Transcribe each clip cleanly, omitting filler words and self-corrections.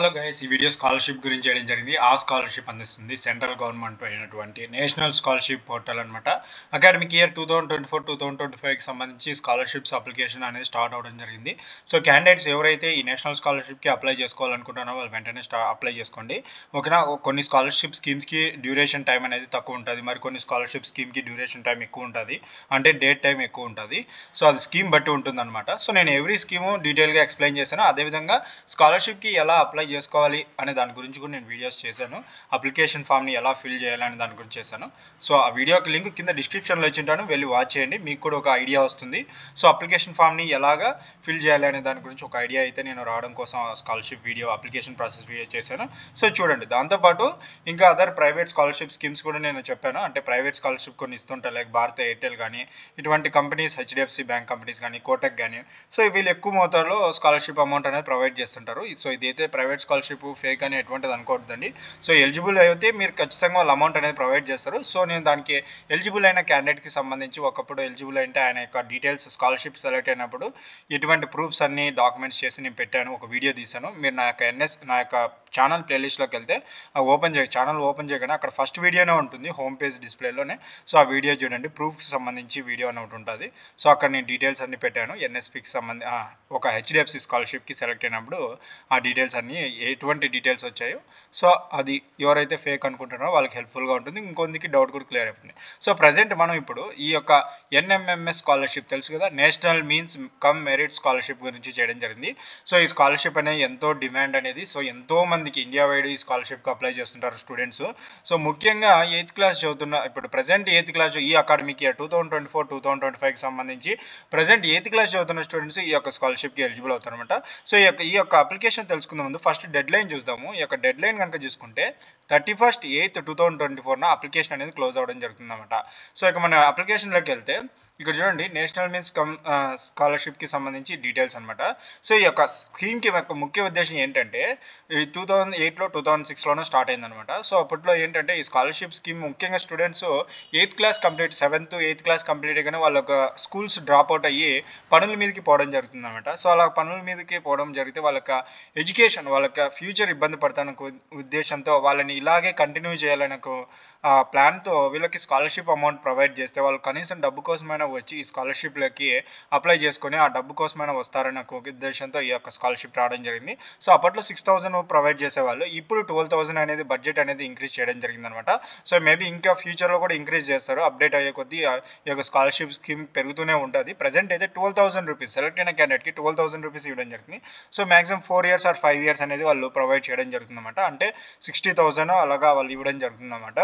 Hello guys, ఈ video scholarship గురించి చేయడం జరిగింది. ఆ స్కాలర్షిప్ అందిస్తుంది సెంట్రల్ గవర్నమెంట్ అయినటువంటి నేషనల్ స్కాలర్షిప్ పోర్టల్ అనమాట. అకాడమిక్ ఇయర్ 2024-2025కి సంబంధించి స్కాలర్షిప్స్ అప్లికేషన్ అనేది స్టార్ట్ అవ్వడం జరిగింది. సో క్యాండిడేట్స్ ఎవరైతే ఈ నేషనల్ స్కాలర్షిప్కి అప్లై చేసుకోవాలనుకుంటున్నారో వాళ్ళు వెంటనే అప్లై చేసుకోండి. ఓకేనా. కొన్ని స్కాలర్షిప్ స్కీమ్స్కి డ్యూరేషన్ టైం అనేది తక్కువ ఉంటుంది, మరి కొన్ని స్కాలర్షిప్ స్కీమ్కి డ్యూరేషన్ టైం ఎక్కువ ఉంటుంది, అంటే డేట్ టైం ఎక్కువ ఉంటుంది. సో అది స్కీమ్ బట్టి ఉంటుంది అనమాట. సో నేను ఎవ్రీ స్కీము డీటెయిల్గా ఎక్స్ప్లెయిన్ చేశాను. అదేవిధంగా స్కాలర్షిప్కి ఎలా అప్లై చేసుకోవాలి అనే దాని గురించి కూడా నేను వీడియోస్ చేశాను. అప్లికేషన్ ఫామ్ని ఎలా ఫిల్ చేయాలి అనే దాని గురించి చేశాను. సో ఆ వీడియోకి లింక్ కింద డిస్క్రిప్షన్లో ఇచ్చింటాను, వెళ్ళి వాచ్ చేయండి, మీకు కూడా ఒక ఐడియా వస్తుంది. సో అప్లికేషన్ ఫామ్ని ఎలాగా ఫిల్ చేయాలి అనే దాని గురించి ఒక ఐడియా అయితే నేను రావడం కోసం scholarship video, application process video చేశాను. సో చూడండి. దాంతోపాటు ఇంకా అదర్ ప్రైవేట్ స్కాలర్షిప్ స్కీమ్స్ కూడా నేను చెప్పాను. అంటే ప్రైవేట్ స్కాలర్షిప్ కొన్ని ఇస్తుంటాయి, లైక్ భారత్ ఎయిర్టెల్ కానీ, ఇటువంటి కంపెనీస్, హెచ్డిఎఫ్సి బ్యాంక్ కంపెనీస్ కానీ, కోటక్ కానీ. సో వీళ్ళు ఎక్కువ మోతాదులో స్కాలర్షిప్ అమౌంట్ అనేది ప్రొవైడ్ చేస్తుంటారు. సో ఇదైతే ప్రైవేట్ స్కాలర్షిప్ ఫేక్ అని ఎటువంటిది అనుకోవద్దండి. సో ఎలిజిబుల్ అయితే మీరు ఖచ్చితంగా వాళ్ళ అమౌంట్ అనేది ప్రొవైడ్ చేస్తారు. సో నేను దానికి ఎలిజిబుల్ అయిన క్యాండిడేట్కి సంబంధించి ఒకప్పుడు ఎలిజిబుల్ అంటే ఆయన యొక్క డీటెయిల్స్, స్కాలర్షిప్ సెలెక్ట్ అయినప్పుడు ఎటువంటి ప్రూఫ్స్ అన్ని డాక్యుమెంట్స్ చేసి నేను పెట్టాను, ఒక వీడియో తీశాను. మీరు నా యొక్క ఛానల్ ప్లేలిస్ట్లోకి వెళ్తే ఛానల్ ఓపెన్ చేయగానే అక్కడ ఫస్ట్ వీడియోనే ఉంటుంది, హోమ్ పేజ్ డిస్ప్లేలోనే. సో ఆ వీడియో చూడండి, ప్రూఫ్కి సంబంధించి వీడియో అని ఒకటి ఉంటుంది. సో అక్కడ నేను డీటెయిల్స్ అన్ని పెట్టాను. ఎన్ఎస్పికి సంబంధించి ఒక హెచ్డిఎఫ్సి స్కాలర్షిప్కి సెలెక్ట్ అయినప్పుడు ఆ డీటెయిల్స్ అన్ని ఎటువంటి డీటెయిల్స్ వచ్చాయో, సో అది ఎవరైతే ఫేక్ అనుకుంటున్నారో వాళ్ళకి హెల్ప్ఫుల్గా ఉంటుంది, ఇంకొందికి డౌట్ కూడా క్లియర్ అయిపోతుంది. సో ప్రజెంట్ మనం ఇప్పుడు ఈ యొక్క ఎన్ఎంఎంఎస్ స్కాలర్షిప్ తెలుసు కదా, national means come merit scholarship గురించి చేయడం జరిగింది. సో ఈ స్కాలర్షిప్ అనేది ఎంతో డిమాండ్ అనేది. సో ఎంతో మందికి ఇండియా వైడ్ ఈ స్కాలర్షిప్కి అప్లై చేస్తుంటారు స్టూడెంట్స్. సో ముఖ్యంగా 8th క్లాస్ చదువుతున్న, ఇప్పుడు ప్రజెంట్ 8th క్లాస్ ఈ అకాడమిక్ ఇయర్ 2024-2025కి సంబంధించి ప్రజెంట్ 8th క్లాస్ చదువుతున్న స్టూడెంట్స్ ఈ యొక్క స్కాలర్షిప్కి ఎలిజిబుల్ అవుతారనమాట. సో ఈ యొక్క అప్లికేషన్ తెలుసుకుందాం ముందు ఫస్ట్ డెడ్ లైన్ చూద్దాము. ఈ యొక్క డెడ్ లైన్ కనుక చూసుకుంటే 31/8/2024 అప్లికేషన్ అనేది క్లోజ్ అవ్వడం జరుగుతుందన్నమాట. సో ఇక మన అప్లికేషన్లోకి వెళ్తే ఇక్కడ చూడండి, నేషనల్ మీన్స్ కమ్ స్కాలర్షిప్కి సంబంధించి డీటెయిల్స్ అనమాట. సో ఈ యొక్క స్కీమ్కి యొక్క ముఖ్య ఉద్దేశం ఏంటంటే, 2008లో 2006లోనూ స్టార్ట్ అయిందనమాట. సో అప్పట్లో ఏంటంటే ఈ స్కాలర్షిప్ స్కీమ్ ముఖ్యంగా students 8th class complete, 7th 8th class complete అయ్యానే వాళ్ళ స్కూల్స్ డ్రాప్ అవుట్ అయ్యి పనుల మీదకి పోవడం జరుగుతుంది అనమాట. సో అలా పనుల మీదకి పోవడం జరిగితే వాళ్ళకి ఎడ్యుకేషన్, వాళ్ళకి ఫ్యూచర్ ఇబ్బంది పడతాను ఉద్దేశంతో వాళ్ళని ఇలాగే కంటిన్యూ చేయాలని ప్లాన్తో వీళ్ళకి స్కాలర్షిప్ అమౌంట్ ప్రొవైడ్ చేస్తే వాళ్ళు కనీసం డబ్బు కోసమైనా వచ్చి ఈ స్కాలర్షిప్లకి అప్లై చేసుకొని ఆ డబ్బు కోసమైనా వస్తారని ఒక ఉద్దేశంతో ఈ యొక్క స్కాలర్షిప్ రావడం జరిగింది. సో అప్పట్లో 6,000 ప్రొవైడ్ చేసేవాళ్ళు, ఇప్పుడు 12,000 అనేది బడ్జెట్ అనేది ఇంక్రీజ్ చేయడం జరిగింది అనమాట. సో మేబీ ఇంకా ఫ్యూచర్లో కూడా ఇంక్రీజ్ చేస్తారు, అప్డేట్ అయ్యే కొద్దీ ఈ యొక్క స్కాలర్షిప్ స్కీమ్ పెరుగుతూనే ఉంటుంది. ప్రజెంట్ అయితే 12,000 రూపీస్ సెలెక్ట్ అయిన క్యాండిడేట్కి 12,000 రూపీస్ ఇవ్వడం జరిగింది. So maximum 4 years or 5 years అనేది వాళ్ళు ప్రొవైడ్ చేయడం జరుగుతుంది అనమాట. అంటే 60,000 అలాగా వాళ్ళు ఇవ్వడం జరుగుతుంది అనమాట.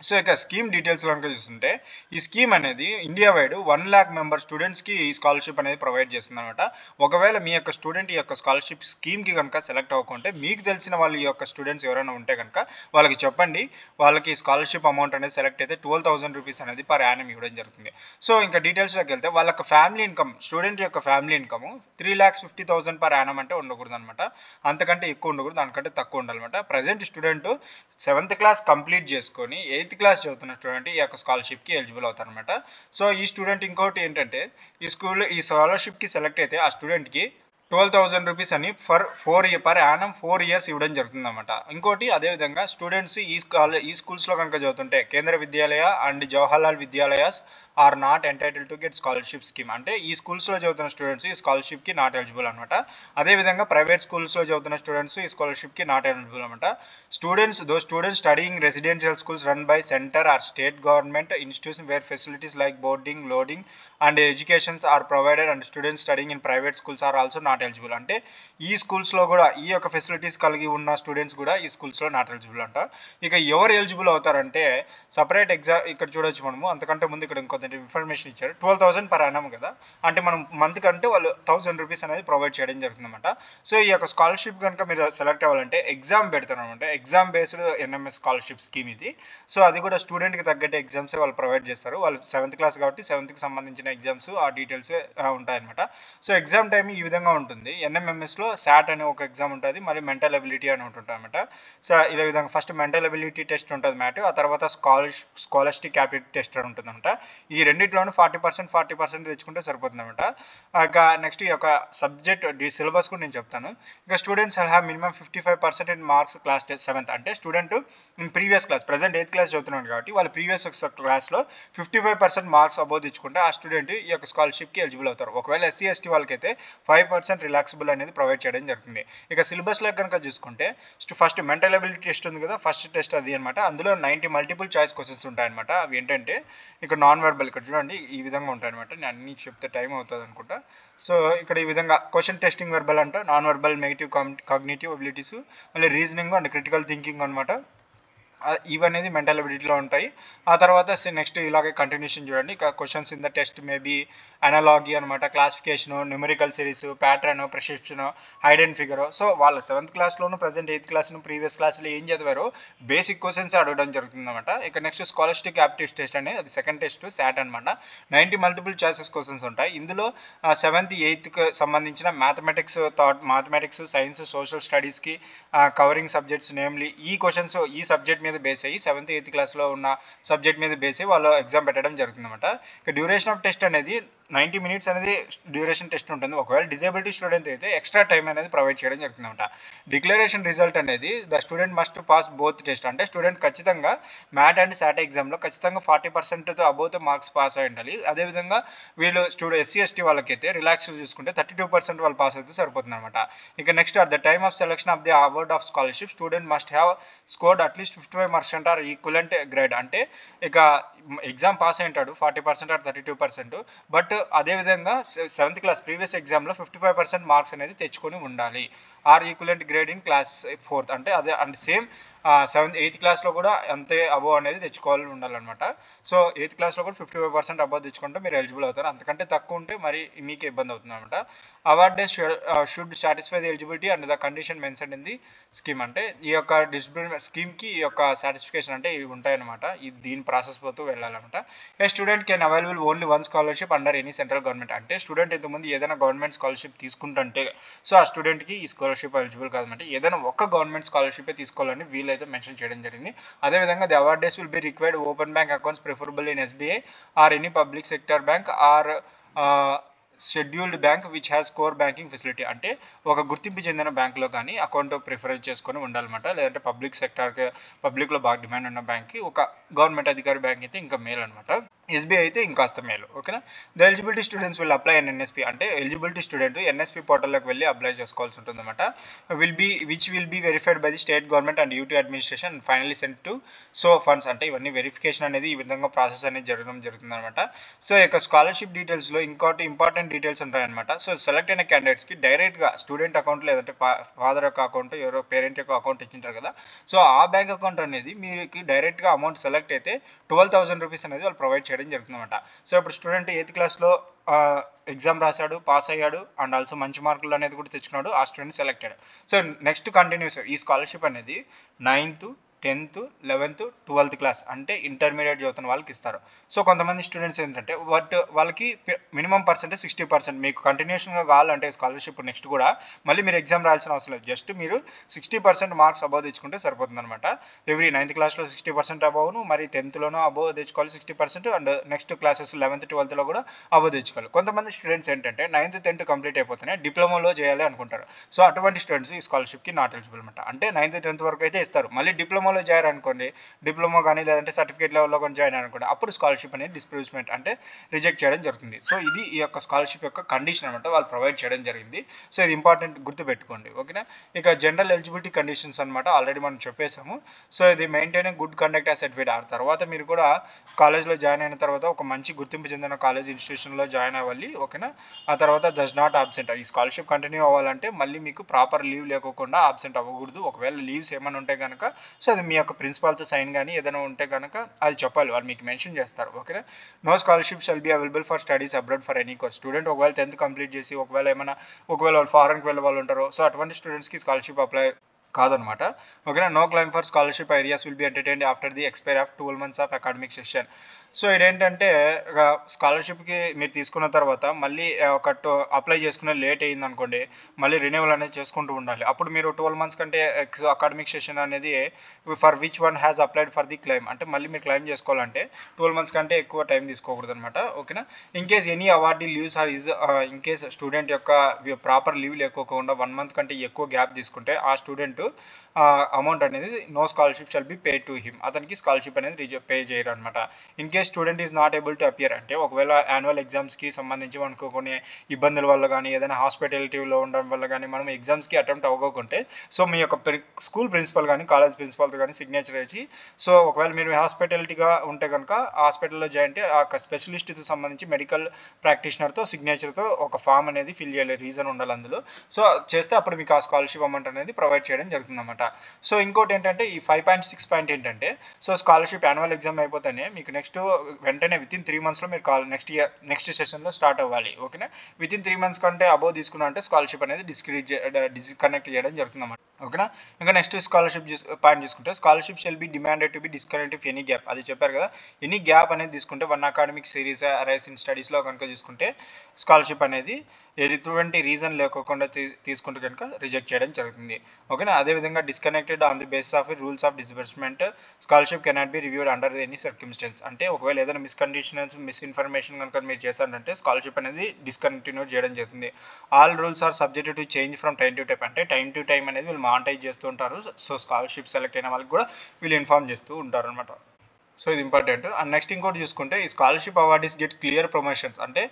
సో ఇక స్కీమ్ డీటెయిల్స్ కనుక చూస్తుంటే ఈ స్కీమ్ అనేది ఇండియా వైడ్ 1 lakh మెంబర్ స్టూడెంట్స్కి ఈ స్కాలర్షిప్ అనేది ప్రొవైడ్ చేస్తుంది అనమాట. ఒకవేళ మీ యొక్క స్టూడెంట్ ఈ యొక్క స్కాలర్షిప్ స్కీమ్కి కనుక సెలెక్ట్ అవ్వకుంటే, మీకు తెలిసిన వాళ్ళు ఈ యొక్క స్టూడెంట్స్ ఎవరైనా ఉంటే కనుక వాళ్ళకి చెప్పండి, వాళ్ళకి స్కాలర్షిప్ అమౌంట్ అనేది సెలెక్ట్ అయితే 12,000 రూపీస్ అనేది పర్ యానం ఇవ్వడం జరుగుతుంది. సో ఇంకా డీటెయిల్స్లోకి వెళ్తే వాళ్ళ ఫ్యామిలీ ఇన్కమ్, స్టూడెంట్ యొక్క ఫ్యామిలీ ఇన్కమ్ 3,50,000 పర్ యానం అంటే ఉండకూడదు అనమాట. అంతకంటే ఎక్కువ ఉండకూడదు, దానికంటే తక్కువ ఉండాలన్నమాట. Present student 7th class complete చేసుకొని 8th క్లాస్ చదువుతున్న స్టూడెంట్ ఈ యొక్క స్కాలర్షిప్కి ఎలిజిబుల్ అవుతారనమాట. సో ఈ స్టూడెంట్ ఇంకోటి ఏంటంటే, ఈ స్కాలర్షిప్కి సెలెక్ట్ అయితే ఆ స్టూడెంట్కి 12,000 రూపీస్ అని పర్ యానం 4 years ఇవ్వడం జరుగుతుంది అనమాట. ఇంకోటి అదేవిధంగా స్టూడెంట్స్ ఈ స్కూల్స్లో కనుక చదువుతుంటే Kendra Vidyalaya and Jawaharlal Vidyalayas are not entitled to get scholarship scheme. అంటే ఈ స్కూల్స్లో చదువుతున్న స్టూడెంట్స్ ఈ స్కాలర్షిప్కి నాట్ ఎలిజిబుల్ అనమాట. అదేవిధంగా ప్రైవేట్ స్కూల్స్లో చదువుతున్న స్టూడెంట్స్ ఈ స్కాలర్షిప్కి నాట్ ఎలిజిబుల్ అనమాట. Students studying residential schools run by centre or state government institution where facilities like boarding, lodging and educations are provided and students studying in private schools are also not eligible. అంటే ఈ స్కూల్స్లో కూడా ఈ యొక్క facilities కలిగి ఉన్న students కూడా ఈ స్కూల్స్లో నాట్ ఎలిజిబుల్ అంట. ఇక ఎవరు ఎలిజిబుల్ అవుతారంటే సపరేట్ ఎగ్జామ్ ఇక్కడ చూడొచ్చు మనము. అంతకంటే ముందు ఇక్కడ ఇంకొంత ఇన్ఫర్మేషన్ ఇచ్చారు. 12,000 పర్ యానం కదా, అంటే మనం మంత్ కంటే వాళ్ళు 1,000 రూపీస్ అనేది ప్రొవైడ్ చేయడం జరుగుతుంది అనమాట. సో ఈ యొక్క స్కాలర్షిప్ కనుక మీరు సెలెక్ట్ అవ్వాలంటే ఎగ్జామ్ పెడతారు అనమాట. Exam based NMS scholarship scheme ఇది. సో అది కూడా స్టూడెంట్కి తగ్గట్టు ఎగ్జామ్సే వాళ్ళు ప్రొవైడ్ చేస్తారు. వాళ్ళు 7th క్లాస్ కాబట్టి 7th సంబంధించిన ఎగ్జామ్స్ ఆ డీటెయిల్సే ఉంటాయన్నమాట. సో ఎగ్జామ్ టైం ఈ విధంగా ఉంటుంది. ఎన్ఎంఎంఎస్లో SAT అనే ఒక ఎగ్జామ్ ఉంటుంది, మరి మెంటల్ ఎబిలిటీ అని ఉంటుంది అనమాట. సో ఇలా విధంగా ఫస్ట్ మెంటల్ ఎబిలిటీ టెస్ట్ ఉంటుంది మ్యాట్, ఆ తర్వాత స్కాలర్స్టిక్ యాప్టిట్యూడ్ టెస్ట్ అని ఉంటుంది అనమాట. ఈ ఈ రెండిట్లోనూ 40% తెచ్చుకుంటే సరిపోతుందన్నమాట. ఇక నెక్స్ట్ ఈ యొక్క సబ్జెక్ట్ సిలబస్ కూడా నేను చెప్తాను. ఇక students shall have minimum 55% in marks class 7th. అంటే student in previous class present 8th class చదువుతున్నాడు కాబట్టి వాళ్ళ ప్రీవియస్ క్లాస్లో 55% మార్క్స్ అబోవ్ తెచ్చుకుంటే ఆ స్టూడెంట్ ఈ యొక్క స్కాలర్షిప్కి ఎలిజిబుల్ అవుతారు. ఒకవేళ ఎస్సీ ఎస్టీ వాళ్ళకైతే 5% రిలాక్సిబుల్ అనేది ప్రొవైడ్ చేయడం జరుగుతుంది. ఇక సిలబస్లో కనుక చూసుకుంటే ఫస్ట్ మెంటల్ ఎబిలిటీ టెస్ట్ ఉంది కదా, ఫస్ట్ టెస్ట్ అది అనమాట. అందులో 90 మల్టిపుల్ చాయిస్ క్వశ్చన్స్ ఉంటాయన్నమాట. అవి ఏంటంటే ఇక్కడ నాన్ వెర్బల్, ఇక్కడ చూడండి ఈ విధంగా ఉంటాయన్నమాట. నేను అన్ని చెప్తే టైం అవుతుంది అనుకుంటా. సో ఇక్కడ ఈ విధంగా క్వశ్చన్ టెస్టింగ్ వెర్బల్ అంట, non verbal negative cognitive abilities, మళ్ళీ రీజనింగ్ అండ్ క్రిటికల్ థింకింగ్ అనమాట. ఇవనేది మెంటల్ ఎబిలిటీలో ఉంటాయి. ఆ తర్వాత నెక్స్ట్ ఇలాగే కంటిన్యూషన్ చూడండి. ఇక questions in the test maybe analogy అనమాట, classification, numerical series, pattern, prescription, hide and figure. So వాళ్ళు 7th క్లాస్లోను ప్రజెంట్ 8th క్లాస్ను ప్రీవియస్ క్లాస్లో ఏం చదివారో బేసిక్ క్వశ్చన్స్ అడగడం జరుగుతుంది అనమాట. ఇక నెక్స్ట్ స్కాలర్షిప్ యాప్టిట్యూడ్ టెస్ట్ అనేది అది సెకండ్ టెస్ట్ శాట్ అనమాట. 90 మల్టిపుల్ చాయిసెస్ క్వశ్చన్స్ ఉంటాయి. ఇందులో 7th 8th సంబంధించిన మ్యాథమెటిక్స్, సైన్స్, సోషల్ స్టడీస్కి కవరింగ్ సబ్జెక్ట్స్ నేమ్లీ ఈ క్వశ్చన్స్ ఈ సబ్జెక్ట్ మీద బేస్ అయ్యి 7th 8th క్లాస్లో ఉన్న సబ్జెక్ట్ మీద బేస్ అయ్యి వాళ్ళు ఎగ్జామ్ పెట్టడం జరుగుతుంది అనమాట. ఇక డ్యూరేషన్ ఆఫ్ టెస్ట్ అనేది 90 minutes అనేది డ్యూరేషన్ టెస్ట్ ఉంటుంది. ఒకవేళ డిజేబిలిటీ స్టూడెంట్ అయితే ఎక్స్ట్రా టైం అనేది ప్రొవైడ్ చేయడం జరుగుతుంది అనమాట. డిక్లరేషన్ రిజల్ట్ అనేది the student must pass both test. అంటే స్టూడెంట్ ఖచ్చితంగా మ్యాట్ అండ్ శాట్ ఎగ్జామ్లో ఖచ్చితంగా 40% అబోవ్ మార్క్స్ పాస్ అయి ఉండాలి. అదేవిధంగా వీళ్ళు ఎస్సీ ఎస్టీ వాళ్ళకైతే రిలాక్స్ చూసుకుంటే 32% వాళ్ళు పాస్ అయితే సరిపోతుంది అనమాట. ఇక next at the time of selection of the award of scholarship student must have scored at least 55% are equivalent grade. అంటే ఇక ఎగ్జామ్ పాస్ అయి ఉంటాడు 40% ఆర్ 32%, బట్ అదేవిధంగా 7th క్లాస్ ప్రీవియస్ ఎగ్జామ్లో 55% మార్క్స్ అనేది తెచ్చుకొని ఉండాలి. Are equivalent grade in class 4th. అంటే అదే అండ్ సేమ్ 7th 8th క్లాస్లో కూడా అంతే అబోవ్ అనేది తెచ్చుకోవాలి ఉండాలన్నమాట. సో 8th క్లాస్లో కూడా 55% అబోవ్ తెచ్చుకుంటే మీరు ఎలిజిబుల్ అవుతారు. అంతకంటే తక్కువ ఉంటే మరి మీకు ఇబ్బంది అవుతుంది అనమాట. Award should satisfy the eligibility and the condition mention in the scheme. అంటే ఈ యొక్క డిస్ట్రిబ్యూషన్ స్కీమ్కి ఈ యొక్క సాటిస్ఫికేషన్ అంటే ఇవి ఉంటాయన్నమాట. దీని ప్రాసెస్ పోతూ వెళ్ళాలన్నమాట. A student can available only one scholarship under any central government. అంటే స్టూడెంట్ ఇంతకుముందు ఏదైనా గవర్నమెంట్ స్కాలర్షిప్ తీసుకుంటుంటే సో ఆ స్టూడెంట్కి ఈ స్కాలర్షిప్ ఎలిజిబుల్ కాదన్నమాట. ఏదైనా ఒక్క గవర్నమెంట్ స్కాలర్షిప్ తీసుకోవాలని వీళ్ళైతే మెన్షన్ చేయడం జరిగింది. అదేవిధంగా the awardees will be required open bank accounts preferable in SBI or any public sector bank or scheduled bank which has core banking facility. అంటే ఒక గుర్తింపు చెందిన బ్యాంకులో కానీ అకౌంట్ ప్రిఫరెన్స్ చేసుకొని ఉండాలన్నమాట. లేదంటే పబ్లిక్లో బాగా డిమాండ్ ఉన్న బ్యాంక్కి ఒక గవర్నమెంట్ అధికారి బ్యాంక్ అయితే ఇంకా మేలు అనమాట. ఎస్బీఐ అయితే ఇంకాస్త మేలు. ఓకేనా. The eligibility students will apply and NSP. అంటే ఎలిజిబిలిటీ స్టూడెంట్ ఎన్ఎస్పీ పోర్టల్లోకి వెళ్ళి అప్లై చేసుకోవాల్సి ఉంటుంది అనమాట. Which will be verified by the state government and UT administration and finally sent to so funds. అంటే ఇవన్నీ వెరిఫికేషన్ అనేది ఈ విధంగా ప్రాసెస్ అనేది జరగడం జరుగుతుంది అనమాట. సో ఇక స్కాలర్షిప్ డీటెయిల్స్లో ఇంకోటి ఇంపార్టెంట్ డీటెయిల్స్ ఉంటాయన్నమాట. సో సెలెక్ట్ అయిన క్యాండిడేట్స్కి డైరెక్ట్గా స్టూడెంట్ అకౌంట్ లేదంటే ఫాదర్ యొక్క అకౌంట్ ఎవరో పేరెంట్ యొక్క అకౌంట్ ఇచ్చింటారు కదా, సో ఆ బ్యాంక్ అకౌంట్ అనేది మీకు డైరెక్ట్గా అమౌంట్ సెలెక్ట్ అయితే 12,000 రూపీస్ అనేది వాళ్ళు ప్రొవైడ్ చేయడం జరుగుతుందన్నమాట. సో ఇప్పుడు స్టూడెంట్ 8th క్లాస్లో ఎగ్జామ్ రాశాడు, పాస్ అయ్యాడు అండ్ ఆల్సో మంచి మార్కులు అనేది కూడా తెచ్చుకున్నాడు, ఆ student selected. So next continuous ఈ స్కాలర్షిప్ అనేది 9th 10th 11th 12th class అంటే ఇంటర్మీడియట్ చదువుతున్న వాళ్ళకి ఇస్తారు. సో కొంతమంది స్టూడెంట్స్ ఏంటంటే వాళ్ళకి మినిమం పర్సెంటేజ్ 60%. మీకు కంటిన్యూషన్గా కావాలంటే స్కాలర్షిప్ నెక్స్ట్ కూడా మళ్ళీ మీరు ఎగ్జామ్ రాయాల్సిన అవసరం లేదు. జస్ట్ మీరు 60% మార్క్స్ అబోవ్ తెచ్చుకుంటే సరిపోతుంది అనమాట. ఎవ్రీ 9th క్లాస్లో 60% అబోవ్ను, మరి 10thలోనూ అబోవ్ తెచ్చుకోవాలి 60%, అండ్ నెక్స్ట్ క్లాసెస్ 11th 12thలో కూడా అబోవ్ తెచ్చుకోవాలి. కొంతమంది స్టూడెంట్స్ ఏంటంటే 9th 10th కంప్లీట్ అయిపోతేనే డిప్లొమాలో చేయాలి అనుకుంటారు. సో అటువంటి స్టూడెంట్స్ ఈ స్కాలర్షిప్కి నాట్ ఎలిజిబుల్ అనమాట. అంటే 9th 10th వరకు అయితే ఇస్తారు. మళ్ళీ డిప్లొమాలో జాయిన్ అనుకోండి, డిప్లొమా కానీ లేదంటే సర్టిఫికేట్ లెవెల్లో కానీ జాయిన్ అనుకోండి, అప్పుడు స్కాలర్షిప్ అనేది డిస్ప్యూస్మెంట్ అంటే రిజెక్ట్ చేయడం జరుగుతుంది. సో ఇది ఈ యొక్క స్కాలర్షిప్ యొక్క కండిషన్ అనమాట, వాళ్ళు ప్రొవైడ్ చేయడం జరిగింది. సో ఇది ఇంపార్టెంట్ గుర్తుపెట్టుకోండి. ఓకేనా. ఇక జనరల్ ఎలిజిబిలిటీ కండిషన్స్ అనమాట, ఆల్రెడీ మనం చెప్పేసాము. సో ఇది maintaining good conduct as certificate. ఆ తర్వాత మీరు కూడా కాలేజ్లో జాయిన్ అయిన తర్వాత ఒక మంచి గుర్తింపు చెందిన కాలేజ్ ఇన్స్టిట్యూషన్లో జాయిన్ అవ్వాలి. ఓకేనా. ఆ తర్వాత డస్ నాట్ అబ్సెంట్. ఈ స్కాలర్షిప్ కంటిన్యూ అవ్వాలంటే మళ్ళీ మీకు ప్రాపర్ లీవ్ లేకోకుండా అబ్సెంట్ అవ్వకూడదు. ఒకవేళ లీవ్స్ ఏమైనా ఉంటే కనుక సో అది మీ యొక్క ప్రిన్సిపాల్తో సైన్ కానీ ఏదైనా ఉంటే కనుక అది చెప్పాలి, వాళ్ళు మీకు మెన్షన్ చేస్తారు. ఓకేనా. No scholarship shall be available for studies abroad for any course. Student ఒకవేళ 10th కంప్లీట్ చేసి ఒకవేళ వాళ్ళు ఫారెన్కి వెళ్ళే వాళ్ళు ఉంటారో సో అటువంటి స్టూడెంట్స్కి స్కాలర్షిప్ అప్లై కాదనమాట. ఓకేనా. No claim for scholarship arrears will be entertained after the expiry of 12 months of academic session. So ఇదేంటంటే స్కాలర్షిప్కి మీరు తీసుకున్న తర్వాత మళ్ళీ అప్లై చేసుకునే లేట్ అయ్యిందనుకోండి, మళ్ళీ రెన్యువల్ అనేది చేసుకుంటూ ఉండాలి. అప్పుడు మీరు 12 months కంటే అకాడమిక్ సెషన్ అనేది for which one has applied for the claim అంటే మళ్ళీ మీరు క్లైమ్ చేసుకోవాలంటే 12 months కంటే ఎక్కువ టైం తీసుకోకూడదు అనమాట. ఓకేనా. In case any awardee leaves or is in case student యొక్క ప్రాపర్ లీవ్ లేకోకుండా 1 month కంటే ఎక్కువ గ్యాప్ తీసుకుంటే ఆ స్టూడెంట్ అమౌంట్ అనేది no scholarship shall be pay to him, అతనికి స్కాలర్షిప్ అనేది పే చేయరు అనమాట. In case student is not able to appear అంటే ఒకవేళ యాన్యువల్ ఎగ్జామ్స్కి సంబంధించి మనకు కొన్ని ఇబ్బందుల వల్ల కానీ ఏదైనా హాస్పిటాలిటీలో ఉండడం వల్ల కానీ మనం ఎగ్జామ్స్కి అటెంప్ట్ అవ్వకుంటే సో మీ యొక్క స్కూల్ ప్రిన్సిపల్ కానీ కాలేజ్ ప్రిన్సిపల్తో కానీ సిగ్నేచర్ వేసి సో ఒకవేళ మీరు హాస్పిటాలిటీగా ఉంటే కనుక హాస్పిటల్లో జాయిన్ అంటే ఆ స్పెషలిస్ట్కి సంబంధించి మెడికల్ ప్రాక్టీషనర్తో సిగ్నేచర్తో ఒక ఫామ్ అనేది ఫిల్ చేయాలి, రీజన్ ఉండాలి అందులో. సో చేస్తే అప్పుడు మీకు ఆ స్కాలర్షిప్ అమౌంట్ అనేది ప్రొవైడ్ చేయడం జరుగుతుంది అన్నమాట. సో ఇంకోటి ఏంటంటే ఈ 5.6 పాయింట్ ఏంటంటే సో స్కాలర్షిప్ యాన్యువల్ ఎగ్జామ్ అయిపోతేనే మీకు నెక్స్ట్ వెంటనే విత్ ఇన్ 3 monthsలో మీరు నెక్స్ట్ సెషన్లో స్టార్ట్ అవ్వాలి. ఓకేనా. విత్ ఇన్ 3 months కంటే అబోవ్ తీసుకున్నా అంటే స్కాలర్షిప్ అనేది డిస్కనెక్ట్ చేయడం జరుగుతుంది అన్నమాట. ఓకేనా. ఇంకా నెక్స్ట్ స్కాలర్షిప్ పాయింట్ తీసుకుంటే scholarship shall be demanded to be disconnect if any gap, అది చెప్పారు కదా. ఎనీ గ్యాప్ అనేది తీసుకుంటే 1 అకాడమిక్ సిరీస్ అరైస్ ఇన్ స్టడీస్లో కనుక తీసుకుంటే స్కాలర్షిప్ అనేది ఎటువంటి రీజన్ లేకోకుండా తీసుకుంటే కనుక రిజెక్ట్ చేయడం జరుగుతుంది. ఓకేనా. అదేవిధంగా disconnected on the base of rules of disbursement scholarship cannot be reviewed under any circumstance అంటే ఒకవేళ ఏదైనా మిస్ఇన్ఫర్మేషన్ కనుక మీరు చేశారంటే స్కాలర్షిప్ అనేది డిస్కంటిన్యూ చేయడం జరుగుతుంది. All rules are subject to change from time to time అంటే టైం టు టైం అనేది వీళ్ళు మానిటైజ్ చేస్తూ ఉంటారు. సో స్కాలర్షిప్ సెలెక్ట్ అయిన వాళ్ళకి కూడా వీళ్ళు ఇన్ఫార్మ్ చేస్తూ ఉంటారు అనమాట. సో ఇది ఇంపార్టెంట్. అండ్ నెక్స్ట్ ఇంకోటి చూసుకుంటే ఈ scholarship awardees get clear promotions అంటే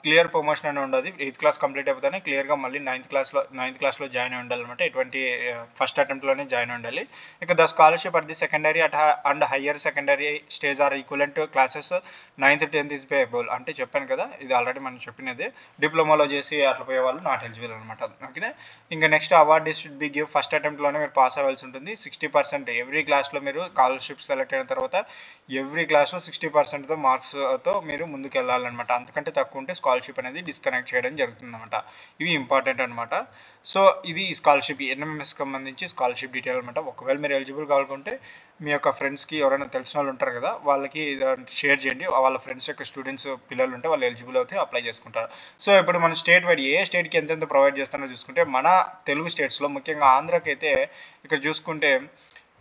క్లియర్ ప్రమోషన్ అని ఉండదు. 8th class కంప్లీట్ అయిపోతేనే క్లియర్గా మళ్ళీ 9th classలో జాయిన్ అయి ఉండాలన్నమాట. ఎటువంటి ఫస్ట్ అటెంప్ట్లోనే జాయిన్ ఉండాలి. ఇక the scholarship at the secondary and higher secondary stage are equivalent classes 9th 10th is payable అంటే చెప్పాను కదా, ఇది ఆల్రెడీ మనం చెప్పినది. డిప్లొమాలో చేసి అట్లా పోయే వాళ్ళు నాట్ ఎలిజిబుల్ అనమాట. ఓకేనా. ఇంకా next awardees should be give first అటెంప్ట్లోనే మీరు పాస్ అవ్వాల్సి ఉంటుంది. 60% ఎవ్రీ క్లాస్లో మీరు స్కాలర్షిప్ సెలెక్ట్ అయిన తర్వాత ఎవ్రీ క్లాస్లో 60% మార్క్స్తో మీరు ముందుకు వెళ్ళాలన్నమాట. అంతకంటే తక్కువ ఉంటే స్కాలర్షిప్ అనేది డిస్కనెక్ట్ చేయడం జరుగుతుంది అనమాట. ఇవి ఇంపార్టెంట్ అనమాట. సో ఇది ఈ స్కాలర్షిప్ ఎన్ఎంఎంఎస్కి సంబంధించి స్కాలర్షిప్ డీటెయిల్ అనమాట. ఒకవేళ మీరు ఎలిజిబుల్ కావాలనుకుంటే మీ యొక్క ఫ్రెండ్స్కి ఎవరైనా తెలిసిన వాళ్ళు ఉంటారు కదా, వాళ్ళకి షేర్ చేయండి. వాళ్ళ ఫ్రెండ్స్ యొక్క స్టూడెంట్స్ పిల్లలు ఉంటే వాళ్ళు ఎలిజిబుల్ అయితే అప్లై చేసుకుంటారు. సో ఇప్పుడు మన స్టేట్ వైడ్ ఏ స్టేట్కి ఎంతెంత ప్రొవైడ్ చేస్తారో చూసుకుంటే మన తెలుగు స్టేట్స్లో ముఖ్యంగా ఆంధ్రాకి అయితే ఇక్కడ చూసుకుంటే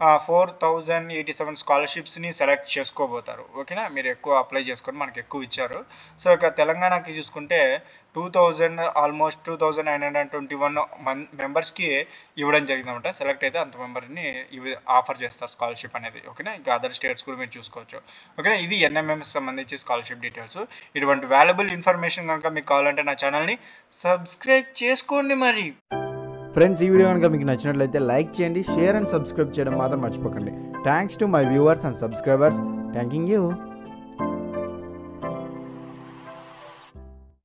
4087 స్కాలర్షిప్స్ని సెలెక్ట్ చేసుకోబోతారు. ఓకేనా. మీరు ఎక్కువ అప్లై చేసుకొని మనకి ఎక్కువ ఇచ్చారు. సో ఇక తెలంగాణకి చూసుకుంటే 2921 మెంబర్స్కి ఇవ్వడం జరిగిందన్నమాట. సెలెక్ట్ అయితే అంత మెంబర్ని ఆఫర్ చేస్తారు స్కాలర్షిప్ అనేది. ఓకేనా. ఇంకా అదర్ స్టేట్స్ కూడా మీరు చూసుకోవచ్చు. ఓకేనా. ఇది ఎన్ఎంఎంఎస్ సంబంధించి స్కాలర్షిప్ డీటెయిల్స్. ఇటువంటి వాల్యుబుల్ ఇన్ఫర్మేషన్ కనుక మీకు కావాలంటే నా ఛానల్ని సబ్స్క్రైబ్ చేసుకోండి మరి. ఫ్రెండ్స్, ఈ వీడియో కనుక మీకు నచ్చినట్లయితే లైక్ చేయండి, షేర్ అండ్ సబ్స్క్రైబ్ చేయడం మాత్రం మర్చిపోకండి. Thanks to my viewers and subscribers. Thanking you.